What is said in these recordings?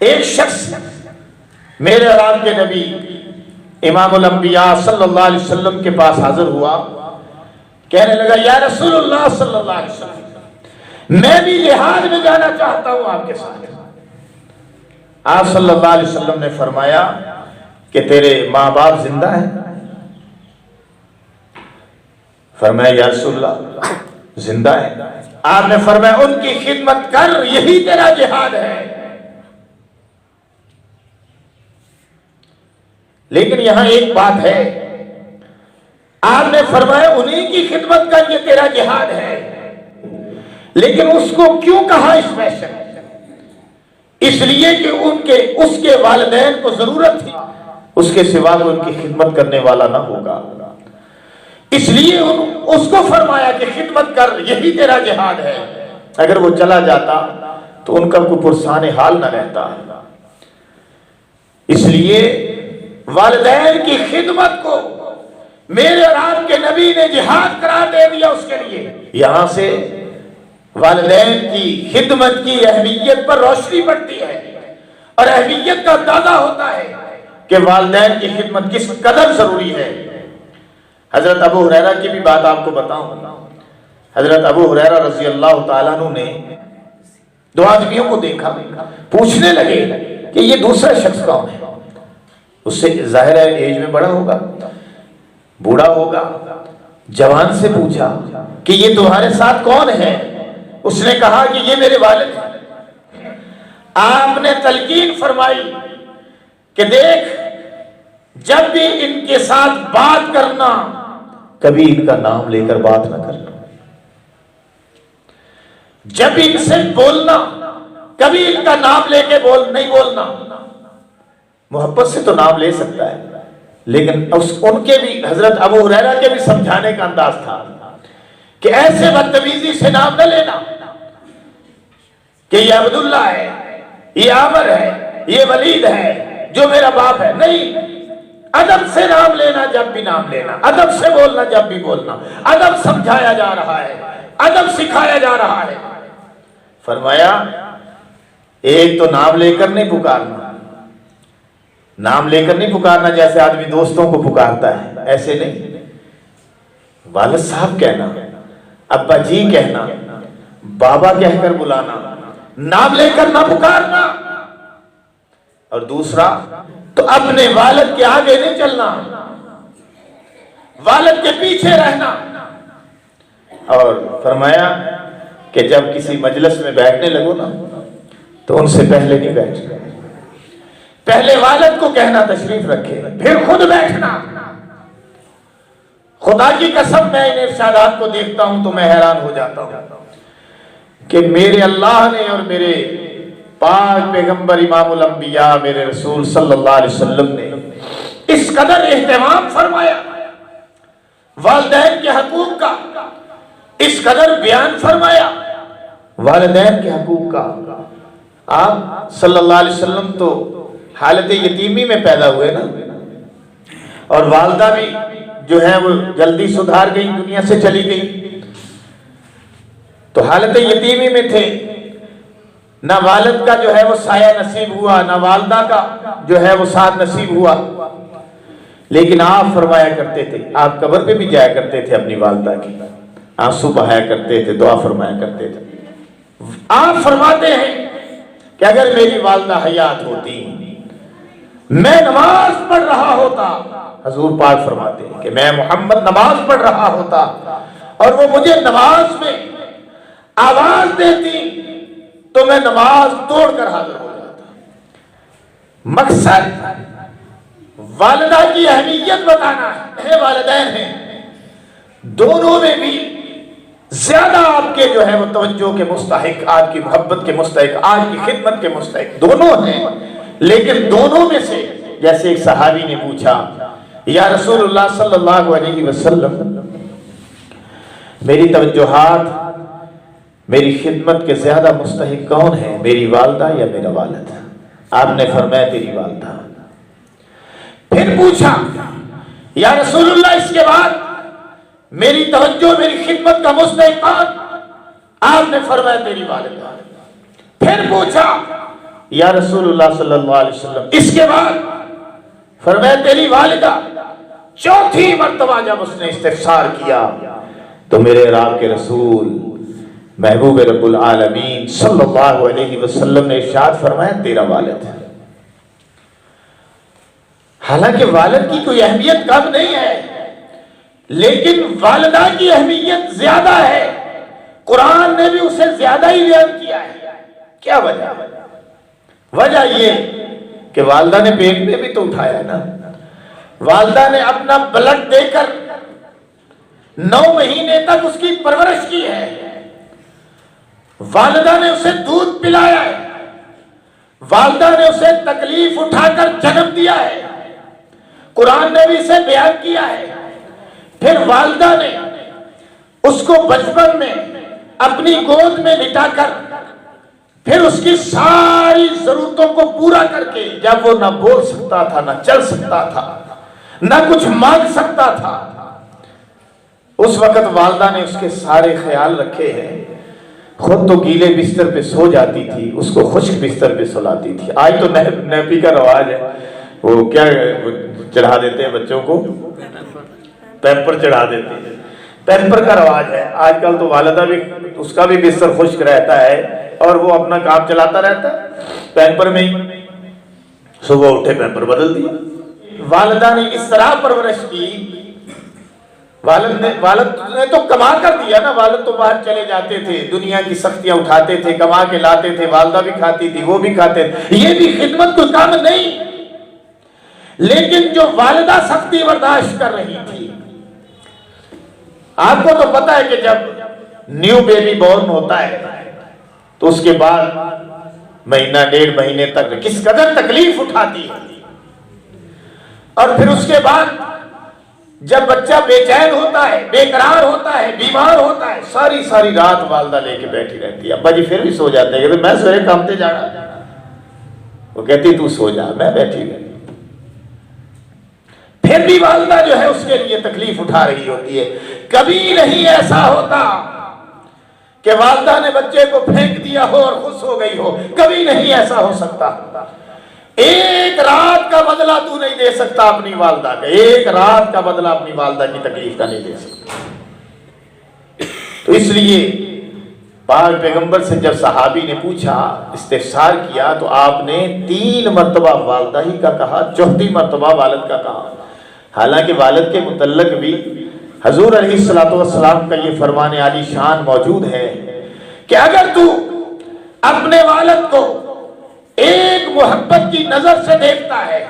ایک شخص میرے اور آپ کے نبی امام الانبیاء صلی اللہ علیہ وسلم کے پاس حاضر ہوا، کہنے لگا یا رسول اللہ صلی اللہ علیہ وسلم، میں بھی جہاد میں جانا چاہتا ہوں آپ کے ساتھ۔ آپ صلی اللہ علیہ وسلم نے فرمایا کہ تیرے ماں باپ زندہ ہیں؟ فرمایا یا رسول اللہ زندہ ہیں۔ آپ نے فرمایا ان کی خدمت کر، یہی تیرا جہاد ہے۔ لیکن یہاں ایک بات ہے، آپ نے فرمایا انہی کی خدمت کر، یہ تیرا جہاد ہے، لیکن اس کو کیوں کہا اسپیشل؟ اس لیے کہ اس کے والدین کو ضرورت تھی، اس کے سوا کو ان کی خدمت کرنے والا نہ ہوگا، اس لیے اس کو فرمایا کہ خدمت کر، یہی تیرا جہاد ہے۔ اگر وہ چلا جاتا تو ان کا کوئی پرسان حال نہ رہتا۔ اس لیے والدین کی خدمت کو میرے اور آپ کے نبی نے جہاد قرار دے دیا اس کے لیے۔ یہاں سے والدین کی خدمت کی اہمیت پر روشنی پڑتی ہے، اور اہمیت کا اندازہ ہوتا ہے کہ والدین کی خدمت کس قدر ضروری ہے۔ حضرت ابو ہریرہ کی بھی بات آپ کو بتاؤں۔ حضرت ابو ہریرہ رضی اللہ تعالیٰ عنہ نے دو آدمیوں کو دیکھا، پوچھنے لگے کہ یہ دوسرا شخص کون ہے؟ اس سے ظاہر ہے ایج میں بڑا ہوگا، بوڑھا ہوگا۔ جوان سے پوچھا کہ یہ تمہارے ساتھ کون ہے؟ اس نے کہا کہ یہ میرے والد ہیں۔ آپ نے تلقین فرمائی کہ دیکھ، جب بھی ان کے ساتھ بات کرنا، کبھی ان کا نام لے کر بات نہ کرنا، جب ان سے بولنا کبھی ان کا نام لے کے نہیں بولنا۔ محبت سے تو نام لے سکتا ہے، لیکن ان کے بھی، حضرت ابو ہریرہ کے بھی سمجھانے کا انداز تھا کہ ایسے بدتمیزی سے نام نہ لینا کہ یہ عبداللہ ہے، یہ عامر ہے، یہ ولید ہے جو میرا باپ ہے۔ نہیں، ادب سے نام لینا، جب بھی نام لینا، ادب سے بولنا جب بھی بولنا۔ ادب سمجھایا جا رہا ہے، ادب سکھایا جا رہا ہے۔ فرمایا ایک تو نام لے کر نہیں پکارنا، نام لے کر نہیں پکارنا جیسے آدمی دوستوں کو پکارتا ہے، ایسے نہیں۔ والد صاحب کہنا، ابا جی کہنا، بابا کہہ کر بلانا، نام لے کر نہ پکارنا۔ اور دوسرا تو اپنے والد کے آگے نہیں چلنا، والد کے پیچھے رہنا۔ اور فرمایا کہ جب کسی مجلس میں بیٹھنے لگو نا تو ان سے پہلے نہیں بیٹھنا، پہلے والد کو کہنا تشریف رکھے، پھر خود بیٹھنا۔ خدا کی قسم میں ان ارشادات کو دیکھتا ہوں تو میں حیران ہو جاتا ہوں کہ میرے اللہ نے اور میرے پاک پیغمبر امام الانبیاء میرے رسول صلی اللہ علیہ وسلم نے اس قدر اہتمام فرمایا والدین کے حقوق کا، اس قدر بیان فرمایا والدین کے حقوق کا۔ آپ صلی اللہ علیہ وسلم تو حالت یتیمی میں پیدا ہوئے نا، اور والدہ بھی جو ہے وہ جلدی سدھار گئی، دنیا سے چلی گئی، تو حالت یتیمی میں تھے۔ نہ والد کا جو ہے وہ سایہ نصیب ہوا، نہ والدہ کا جو ہے وہ ساتھ نصیب ہوا، لیکن آپ فرمایا کرتے تھے، آپ قبر پہ بھی جایا کرتے تھے اپنی والدہ کی، آنسو بہایا کرتے تھے، دعا فرمایا کرتے تھے۔ آپ فرماتے ہیں کہ اگر میری والدہ حیات ہوتی، میں نماز پڑھ رہا ہوتا، حضور پاک فرماتے ہیں کہ میں محمد نماز پڑھ رہا ہوتا اور وہ مجھے نماز میں آواز دیتی تو میں نماز توڑ کر حاضر ہو جاتا۔ مقصد والدہ کی اہمیت بتانا ہے۔ والدین ہیں، دونوں میں بھی زیادہ آپ کے جو ہے وہ توجہ کے مستحق، آپ کی محبت کے مستحق، آپ کی خدمت کے مستحق دونوں ہیں، لیکن دونوں میں سے جیسے ایک صحابی نے پوچھا یا رسول اللہ صلی اللہ علیہ وسلم، میری توجہات، میری خدمت کے زیادہ مستحق کون ہے، میری والدہ یا میرا والد؟ آپ نے فرمایا تیری والدہ۔ پھر پوچھا یا رسول اللہ اس کے بعد میری توجہ، میری خدمت کا مستحق کون؟ آپ نے فرمایا تیری والدہ۔ پھر پوچھا یا رسول اللہ صلی اللہ علیہ وسلم، اس کے بعد فرمایا تیری والدہ، چوتھی مرتبہ جب اس نے استفسار کیا تو میرے رب کے رسول محبوب رب العالمین صلی اللہ علیہ وسلم نے ارشاد فرمایا تیرا والد ہے۔ حالانکہ والد کی کوئی اہمیت کم نہیں ہے، لیکن والدہ کی اہمیت زیادہ ہے، قرآن نے بھی اسے زیادہ ہی بیان کیا ہے۔ کیا وجہ؟ وجہ یہ کہ والدہ نے پیٹ میں بھی تو اٹھایا ہے نا، والدہ نے اپنا بلڈ دے کر 9 مہینے تک اس کی پرورش کی ہے، والدہ نے اسے دودھ پلایا ہے، والدہ نے اسے تکلیف اٹھا کر جنم دیا ہے، قرآن نے بھی اسے بیان کیا ہے۔ پھر والدہ نے اس کو بچپن میں اپنی گود میں لٹا کر پھر اس کی ساری ضرورتوں کو پورا کر کے، جب وہ نہ بول سکتا تھا، نہ چل سکتا تھا، نہ کچھ مانگ سکتا تھا، اس وقت والدہ نے اس کے سارے خیال رکھے ہیں۔ خود تو گیلے بستر پہ سو جاتی تھی، اس کو خشک بستر پہ سلاتی تھی۔ آج تو نیپی کا رواج ہے، وہ کیا چڑھا دیتے ہیں بچوں کو، پیمپر چڑھا دیتے ہیں، پیمپر کا رواج ہے آج کل۔ تو والدہ بھی اس کا بھی بستر خشک رہتا ہے اور وہ اپنا کام چلاتا رہتا ہے پیمپر میں ہی، صبح اٹھے پیمپر بدل دیا۔ والدہ نے اس طرح پرورش کی، والد نے تو کما کر دیا نا، والد تو باہر چلے جاتے تھے، دنیا کی سختیاں اٹھاتے تھے، کما کے لاتے تھے، والدہ بھی کھاتی تھی، وہ بھی کھاتے تھے، یہ بھی خدمت کوئی کام نہیں۔ لیکن جو والدہ سختی برداشت کر رہی تھی، آپ کو تو پتا ہے کہ جب نیو بیبی بورن ہوتا ہے تو اس کے بعد مہینہ 1.5 مہینے تک کس قدر تکلیف اٹھاتی ہے، اور پھر اس کے بعد جب بچہ بے چین ہوتا ہے، بے قرار ہوتا ہے، بیمار ہوتا ہے، ساری رات والدہ لے کے بیٹھی رہتی ہے۔ ابا جی پھر بھی سو جاتے ہیں، کہتے میں سویرے کام پہ جانا، وہ کہتی تو سو جا، میں بیٹھی رہی۔ پھر بھی والدہ جو ہے اس کے لیے تکلیف اٹھا رہی ہوتی ہے۔ کبھی نہیں ایسا ہوتا کہ والدہ نے بچے کو پھینک دیا ہو اور خوش ہو گئی ہو، کبھی نہیں ایسا ہو سکتا۔ ایک رات کا بدلہ تو نہیں دے سکتا اپنی والدہ کا، ایک رات کا بدلہ اپنی والدہ کی تکلیف کا نہیں دے سکتا۔ تو اس لیے پاک پیغمبر سے جب صحابی نے پوچھا، استفسار کیا، تو آپ نے 3 مرتبہ والدہ ہی کا کہا، 4تھی مرتبہ والد کا کہا۔ حالانکہ والد کے متعلق بھی حضور علیہ السلام کا یہ فرمان عالی شان موجود ہے کہ اگر تو اپنے والد کو ایک محبت کی نظر سے دیکھتا ہے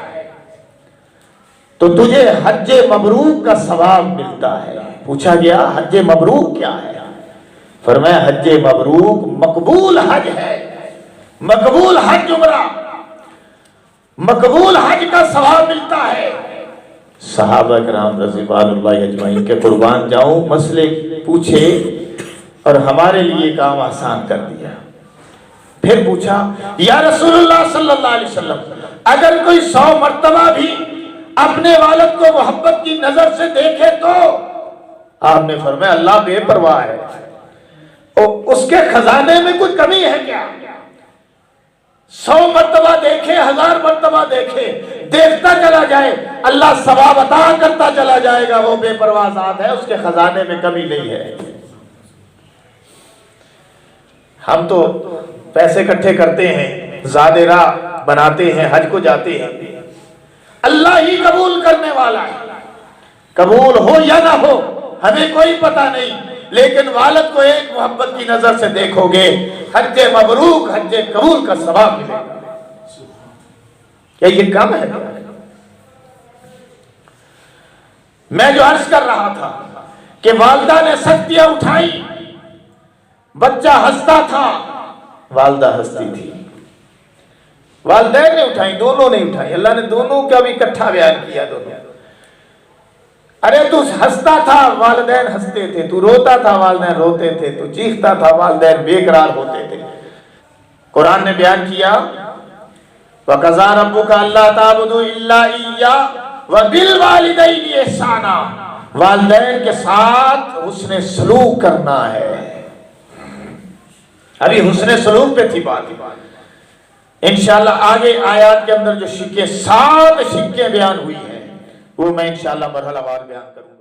تو تجھے حج مبرور کا ثواب ملتا ہے۔ پوچھا گیا حج مبرور کیا ہے؟ فرمایا حج مبرور مقبول حج ہے، مقبول حج عمرہ، مقبول حج کا ثواب ملتا ہے۔ صحابہ کرام رضوان اللہ اجمعین کے قربان جاؤں، مسئلے پوچھے اور ہمارے لیے کام آسان کر دیا۔ پھر پوچھا یا رسول اللہ صلی اللہ علیہ وسلم، اگر کوئی 100 مرتبہ بھی اپنے والد کو محبت کی نظر سے دیکھے تو؟ آپ نے فرمایا اللہ بے پرواہ ہے، اس کے خزانے میں کوئی کمی ہے کیا؟ 100 مرتبہ دیکھے، 1000 مرتبہ دیکھے، دیکھتا چلا جائے، اللہ ثواب عطا کرتا چلا جائے گا، وہ بے پرواہ ذات ہے، اس کے خزانے میں کمی نہیں ہے۔ ہم تو پیسے اکٹھے کرتے ہیں، زیادہ راہ بناتے ہیں، حج کو جاتے ہیں، اللہ ہی قبول کرنے والا ہے، قبول ہو یا نہ ہو ہمیں کوئی پتہ نہیں، لیکن والد کو ایک محبت کی نظر سے دیکھو گے، حج مبرور، حج قبول کا ثواب ملے گا۔ کیا یہ کم ہے؟ میں جو عرض کر رہا تھا کہ والدہ نے سختیاں اٹھائی، بچہ ہنستا تھا، والدہ ہنستی تھی، والدین نے اٹھائی، دونوں نے اٹھائی، اللہ نے دونوں کا بھی اکٹھا بیان کیا۔ دونوں، ارے تو ہنستا تھا والدین ہنستے تھے، تو روتا تھا والدین روتے تھے، تو چیختا تھا والدین بے قرار ہوتے تھے۔ قرآن نے بیان کیا وَقَضَىٰ رَبُّكَ أَلَّا تَعْبُدُوا إِلَّا إِيَّاهُ وَبِالْوَالِدَيْنِ إِحْسَانًا، والدین کے ساتھ حسن سلوک کرنا ہے۔ ابھی حسن سلوک پہ تھی بات، انشاءاللہ آگے آیات کے اندر جو شکیں 7 شکیں بیان ہوئی ہیں وہ میں انشاءاللہ مرحلہ وار بیان کروں گا.